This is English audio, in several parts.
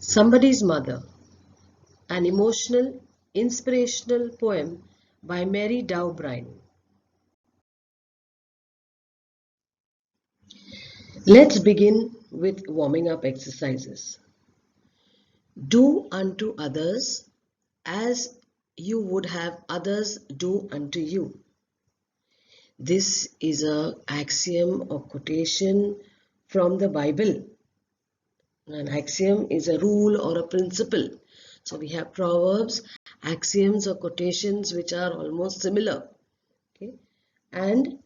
Somebody's Mother, an emotional, inspirational poem by Mary Dow Brine. Let's begin with warming up exercises. Do unto others as you would have others do unto you. This is an axiom or quotation from the Bible. An axiom is a rule or a principle. So we have proverbs, axioms or quotations which are almost similar. Okay? And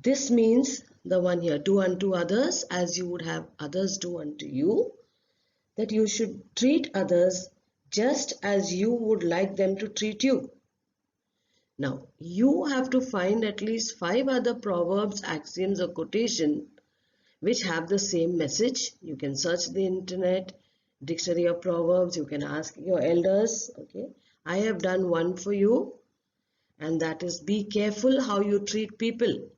this means the one here, do unto others as you would have others do unto you, that you should treat others just as you would like them to treat you. Now, you have to find at least 5 other proverbs, axioms or quotation which have the same message. You can search the internet, dictionary of proverbs, you can ask your elders. Okay, I have done one for you, and that is, be careful how you treat people.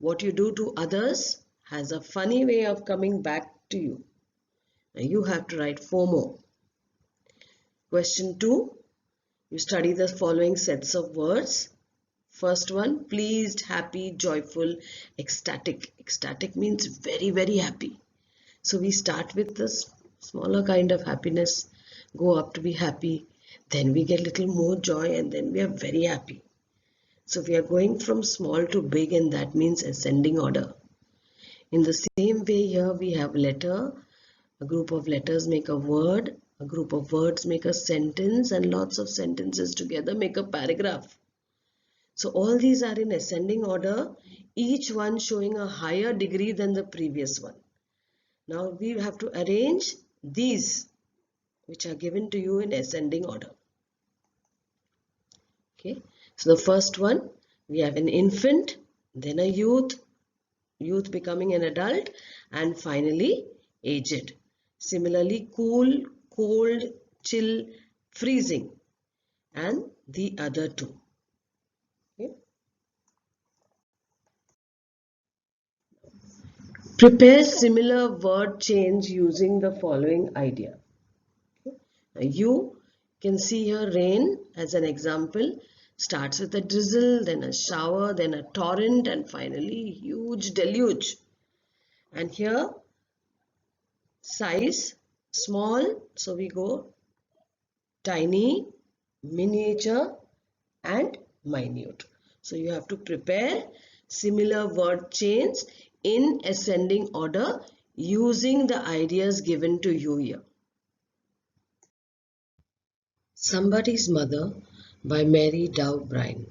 What you do to others has a funny way of coming back to you. Now you have to write 4 more. Question 2, you study the following sets of words. First one, pleased, happy, joyful, ecstatic. Ecstatic means very, very happy. So we start with the smaller kind of happiness, go up to be happy, then we get little more joy, and then we are very happy. So we are going from small to big, and that means ascending order. In the same way, here we have letter, a group of letters make a word, a group of words make a sentence, and lots of sentences together make a paragraph. So all these are in ascending order, each one showing a higher degree than the previous one. Now we have to arrange these which are given to you in ascending order. Okay, so the first one, we have an infant, then a youth, youth becoming an adult, and finally aged. Similarly, cool, cold, chill, freezing, and the other two. Okay. Prepare similar word change using the following idea. Okay. Now you can see here rain as an example. Starts with a drizzle, then a shower, then a torrent, and finally huge deluge. And here size, small, so we go tiny, miniature, and minute. So you have to prepare similar word chains in ascending order using the ideas given to you here. Somebody's Mother by Mary Dow Brine.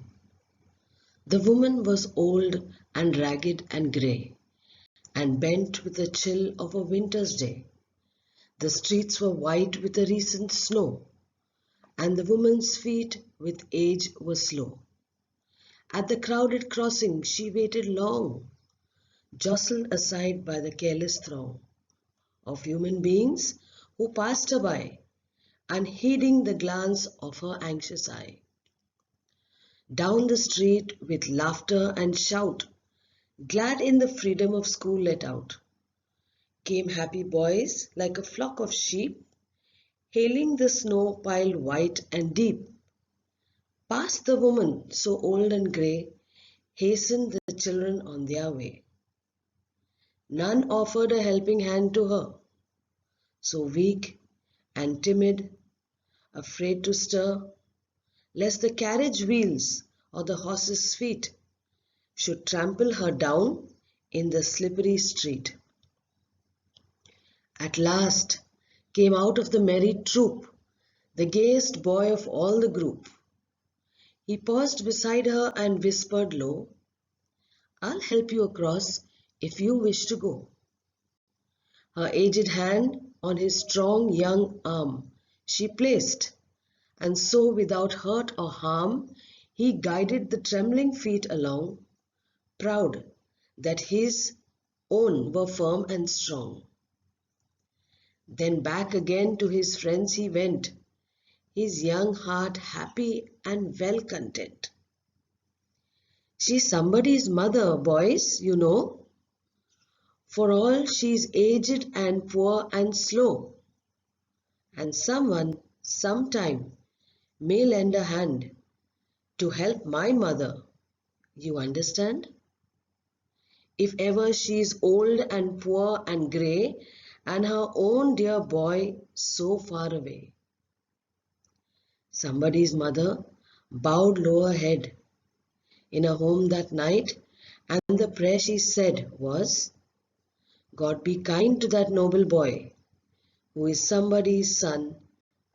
The woman was old and ragged and grey, and bent with the chill of a winter's day. The streets were white with the recent snow, and the woman's feet with age were slow. At the crowded crossing she waited long, jostled aside by the careless throng of human beings who passed her by, unheeding the glance of her anxious eye. Down the street with laughter and shout, glad in the freedom of school let out, came happy boys like a flock of sheep, hailing the snow piled white and deep. Past the woman so old and grey, hastened the children on their way. None offered a helping hand to her, so weak and timid, afraid to stir, lest the carriage wheels or the horse's feet should trample her down in the slippery street. At last came out of the merry troop the gayest boy of all the group. He paused beside her and whispered low, I'll help you across if you wish to go. Her aged hand on his strong young arm she placed, and so without hurt or harm he guided the trembling feet along, proud that his own were firm and strong. Then back again to his friends he went, his young heart happy and well content. She's somebody's mother, boys, you know, for all she's aged and poor and slow. and someone, sometime, may lend a hand to help my mother. You understand? If ever she is old and poor and grey, and her own dear boy so far away. Somebody's mother bowed low her head in her home that night, and the prayer she said was, God be kind to that noble boy who is somebody's son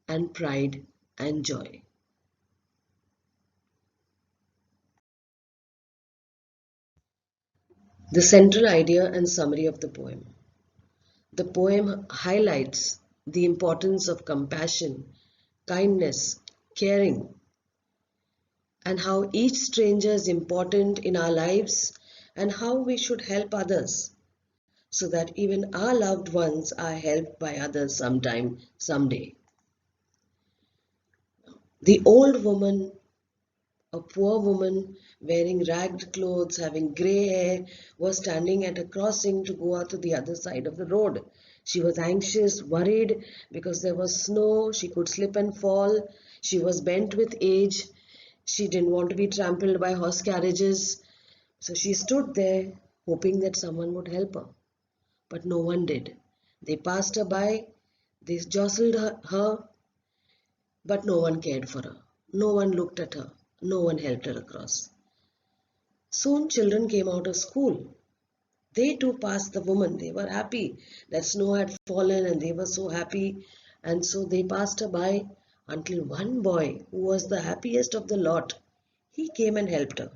and pride and joy. The central idea and summary of the poem. The poem highlights the importance of compassion, kindness, caring, and how each stranger is important in our lives and how we should help others so that even our loved ones are helped by others sometime, someday. The old woman, a poor woman wearing ragged clothes, having grey hair, was standing at a crossing to go out to the other side of the road. She was anxious, worried because there was snow, she could slip and fall. She was bent with age. She didn't want to be trampled by horse carriages. So she stood there hoping that someone would help her. But no one did. They passed her by, they jostled her, but no one cared for her. No one looked at her. No one helped her across. Soon children came out of school. They too passed the woman. They were happy that snow had fallen and they were so happy. And so they passed her by until one boy, who was the happiest of the lot, he came and helped her.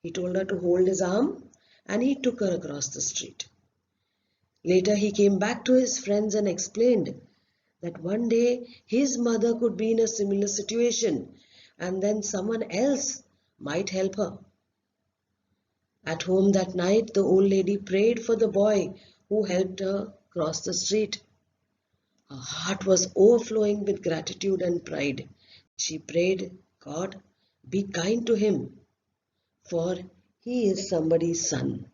He told her to hold his arm and he took her across the street. Later he came back to his friends and explained that one day his mother could be in a similar situation and then someone else might help her. At home that night, the old lady prayed for the boy who helped her cross the street. Her heart was overflowing with gratitude and pride. She prayed, God, be kind to him, for he is somebody's son.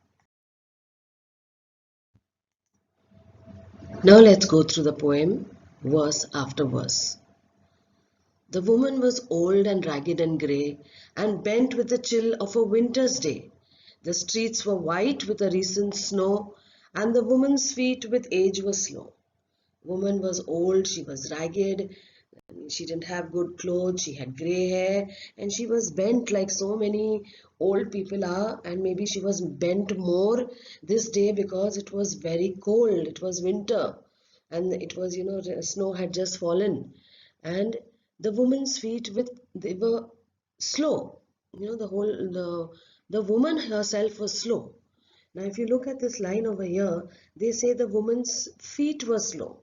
Now let's go through the poem, verse after verse. The woman was old and ragged and grey, and bent with the chill of a winter's day. The streets were white with a recent snow, and the woman's feet with age were slow. Woman was old, she was ragged, she didn't have good clothes, she had grey hair, and she was bent like so many old people are, and maybe she was bent more this day because it was very cold, it was winter, and it was, snow had just fallen, and the woman's feet they were slow. The woman herself was slow. Now, if you look at this line over here, they say the woman's feet were slow.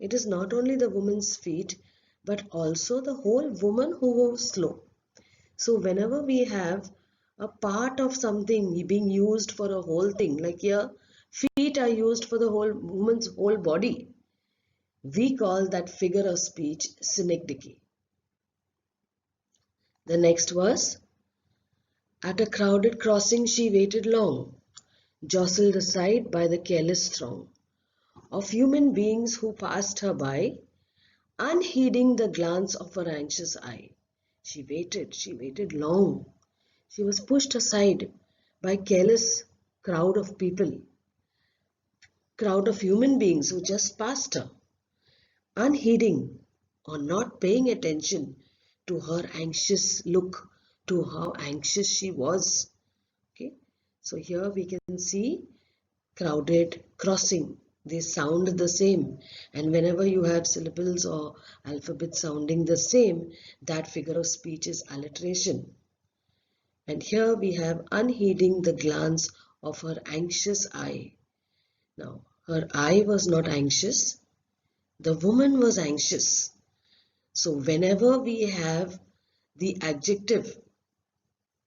It is not only the woman's feet, but also the whole woman who was slow. So whenever we have a part of something being used for a whole thing, like here, feet are used for the whole woman's whole body, we call that figure of speech synecdoche. The next verse, at a crowded crossing she waited long, jostled aside by the careless throng of human beings who passed her by, unheeding the glance of her anxious eye. She waited long. She was pushed aside by careless crowd of human beings who just passed her, unheeding or not paying attention to her anxious look, to how anxious she was. Okay, so here we can see crowded crossing. They sound the same, and whenever you have syllables or alphabets sounding the same, that figure of speech is alliteration. And here we have unheeding the glance of her anxious eye. Now, her eye was not anxious, the woman was anxious. So whenever we have the adjective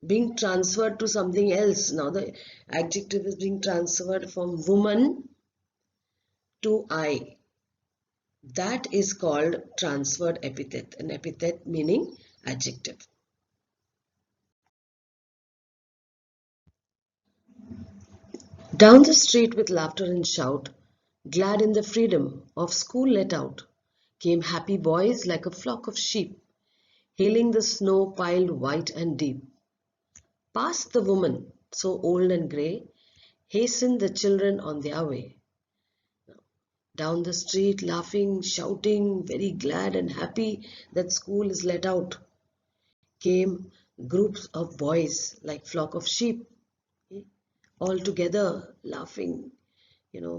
being transferred to something else, now the adjective is being transferred from woman to I. That is called transferred epithet, an epithet meaning adjective. Down the street with laughter and shout, glad in the freedom of school let out, came happy boys like a flock of sheep, hailing the snow piled white and deep. Past the woman, so old and grey, hastened the children on their way. Down the street, laughing, shouting, very glad and happy that school is let out, came groups of boys like flock of sheep, all together, laughing,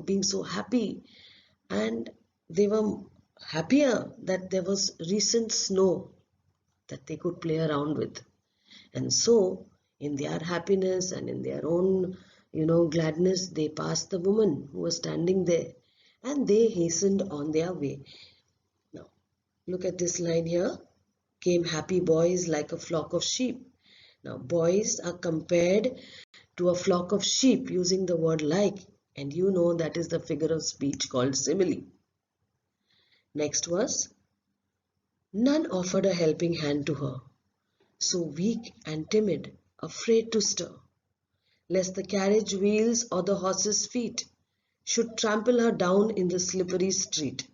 being so happy. And they were happier that there was recent snow that they could play around with. And so, in their happiness and in their own, gladness, they passed the woman who was standing there and they hastened on their way. Now, look at this line here. Came happy boys like a flock of sheep. Now, boys are compared to a flock of sheep using the word like, and you know that is the figure of speech called simile. Next verse. None offered a helping hand to her, so weak and timid, afraid to stir, lest the carriage wheels or the horse's feet should trample her down in the slippery street.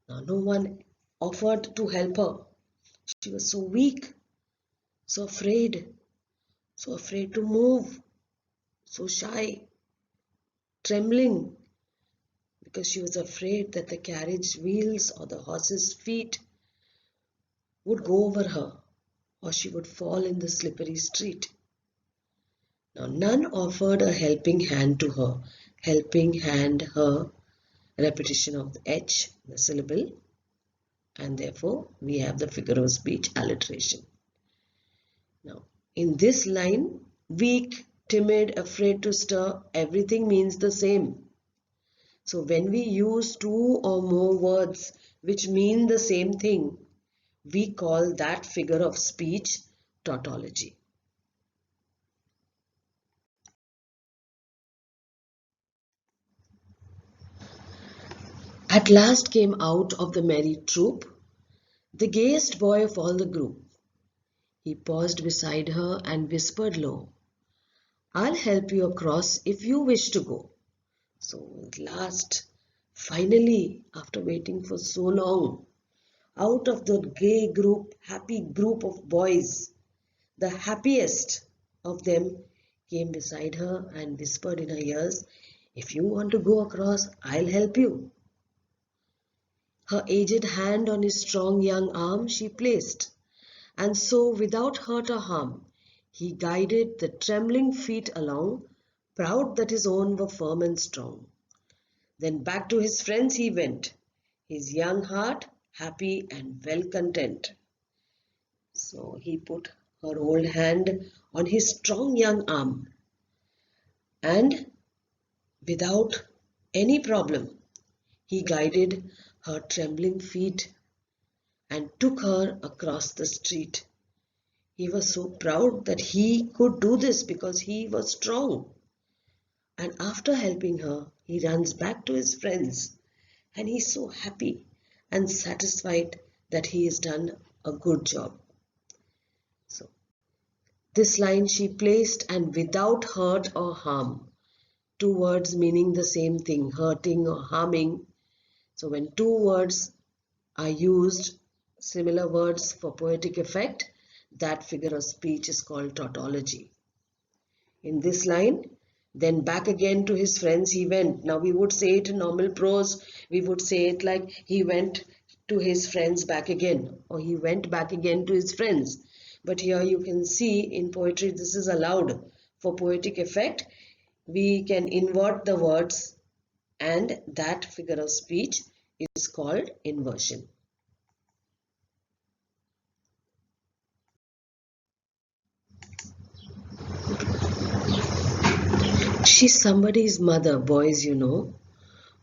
Now, no one offered to help her. She was so weak, so afraid to move, so shy, trembling, because she was afraid that the carriage wheels or the horse's feet would go over her or she would fall in the slippery street. Now, none offered a helping hand to her. Helping hand, her, repetition of the H, the syllable, and therefore we have the figure of speech alliteration. Now, in this line, weak, timid, afraid to stir, everything means the same. So when we use two or more words which mean the same thing, we call that figure of speech tautology. At last came out of the merry troop the gayest boy of all the group. He paused beside her and whispered low, I'll help you across if you wish to go. So at last, finally, after waiting for so long, out of the gay group, happy group of boys, the happiest of them came beside her and whispered in her ears, if you want to go across, I'll help you. Her aged hand on his strong young arm she placed, and so without hurt or harm, he guided the trembling feet along, proud that his own were firm and strong. Then back to his friends he went, his young heart happy and well content. So he put her old hand on his strong young arm, and without any problem, he guided her trembling feet and took her across the street. He was so proud that he could do this because he was strong. And after helping her, he runs back to his friends and he's so happy and satisfied that he has done a good job. So, this line she placed and without hurt or harm. Two words meaning the same thing, hurting or harming. So, when two words are used, similar words for poetic effect, that figure of speech is called tautology. In this line, then back again to his friends he went. Now we would say it in normal prose. We would say it like he went to his friends back again, or he went back again to his friends. But here you can see in poetry this is allowed. For poetic effect, we can invert the words, and that figure of speech is called inversion. She's somebody's mother, boys,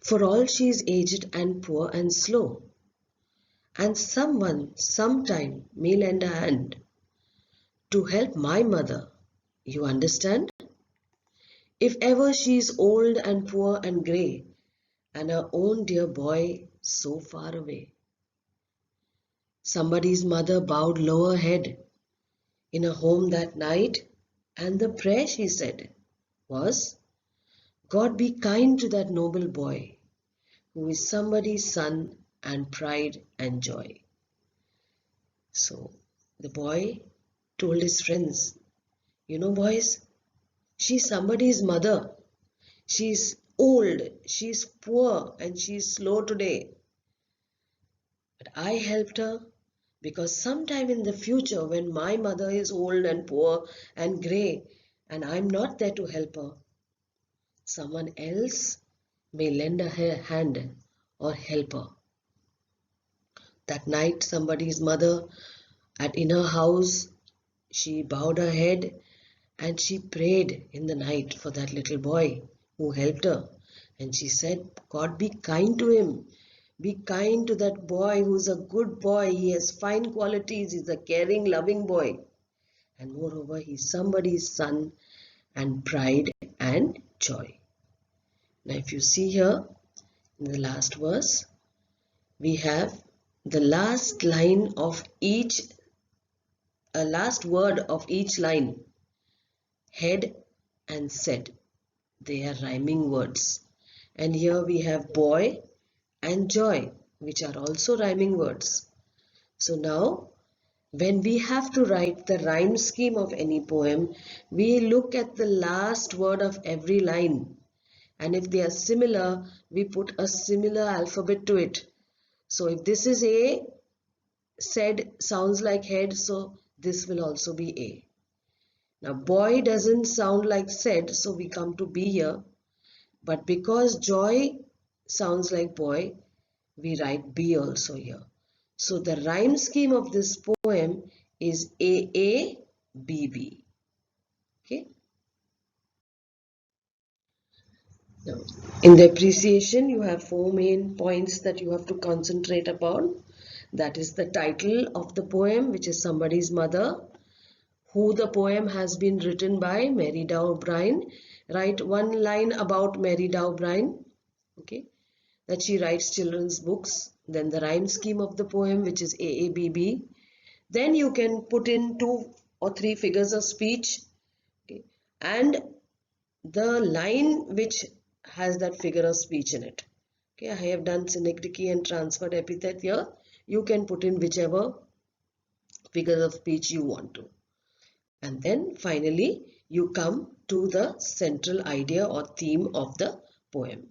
for all she's aged and poor and slow. And someone, sometime, may lend a hand to help my mother, you understand? If ever she's old and poor and grey, and her own dear boy so far away. Somebody's mother bowed low her head in her home that night, and the prayer she said was, God be kind to that noble boy, who is somebody's son and pride and joy. So the boy told his friends, you know boys, she's somebody's mother. She's old, she's poor, and she's slow today. But I helped her because sometime in the future when my mother is old and poor and grey and I'm not there to help her, someone else may lend a hand or help her. That night somebody's mother in her house, she bowed her head and she prayed in the night for that little boy who helped her. And she said, God, be kind to him. Be kind to that boy who's a good boy. He has fine qualities. He's a caring, loving boy. And moreover, he's somebody's son and pride and joy. Now, if you see here in the last verse, we have the last line of each, last word of each line, head and said. They are rhyming words. And here we have boy and joy, which are also rhyming words. So now, when we have to write the rhyme scheme of any poem, we look at the last word of every line. And if they are similar, we put a similar alphabet to it. So if this is A, said sounds like head, so this will also be A. Now boy doesn't sound like said, so we come to B here. But because joy sounds like boy, we write B also here. So the rhyme scheme of this poem is AABB. Okay. Now, in the appreciation, you have four main points that you have to concentrate upon. That is the title of the poem, which is Somebody's Mother. Who the poem has been written by, Mary Dow Brine. Write one line about Mary Dow Brine. Okay. That she writes children's books. Then the rhyme scheme of the poem, which is AABB. Then you can put in 2 or 3 figures of speech, okay, and the line which has that figure of speech in it. Okay, I have done Synecdoche and transferred epithet here. You can put in whichever figure of speech you want to. And then finally you come to the central idea or theme of the poem.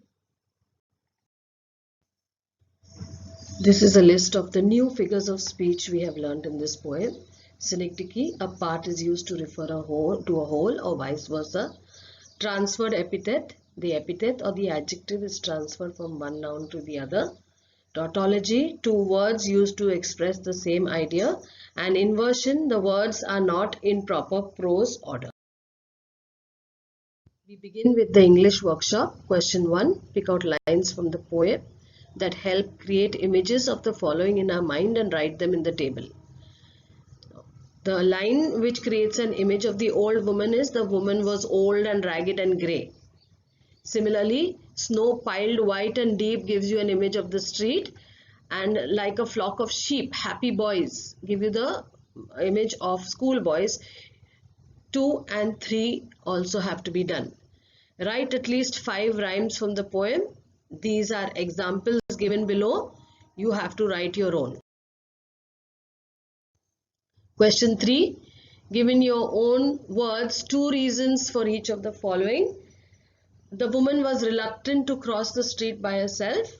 This is a list of the new figures of speech we have learned in this poem. Synecdoche, a part is used to refer to a whole or vice versa. Transferred epithet, the epithet or the adjective is transferred from one noun to the other. Tautology, 2 words used to express the same idea. And inversion, the words are not in proper prose order. We begin with the English workshop. Question 1. Pick out lines from the poem that help create images of the following in our mind and write them in the table. The line which creates an image of the old woman is, the woman was old and ragged and grey. Similarly, snow piled white and deep gives you an image of the street, and like a flock of sheep, happy boys give you the image of school boys. 2 and 3 also have to be done. Write at least 5 rhymes from the poem. These are examples given below. You have to write your own. Question 3. Give in your own words 2 reasons for each of the following. The woman was reluctant to cross the street by herself.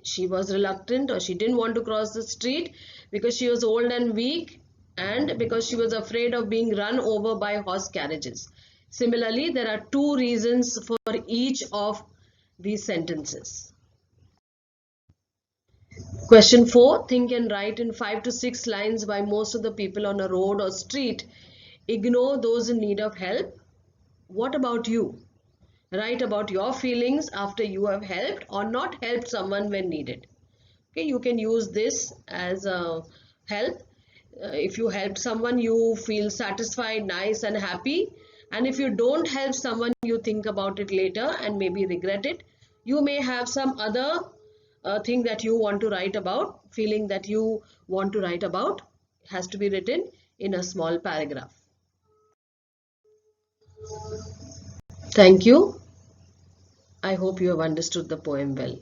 She was reluctant, or she didn't want to cross the street because she was old and weak, and because she was afraid of being run over by horse carriages. Similarly, there are 2 reasons for each of these sentences. Question 4. Think and write in 5 to 6 lines why most of the people on a road or street ignore those in need of help. What about you? Write about your feelings after you have helped or not helped someone when needed. Okay, you can use this as a help. If you help someone, you feel satisfied, nice and happy. And if you don't help someone, you think about it later and maybe regret it. You may have some other thing that you want to write about, feeling that you want to write about. It has to be written in a small paragraph. Thank you. I hope you have understood the poem well.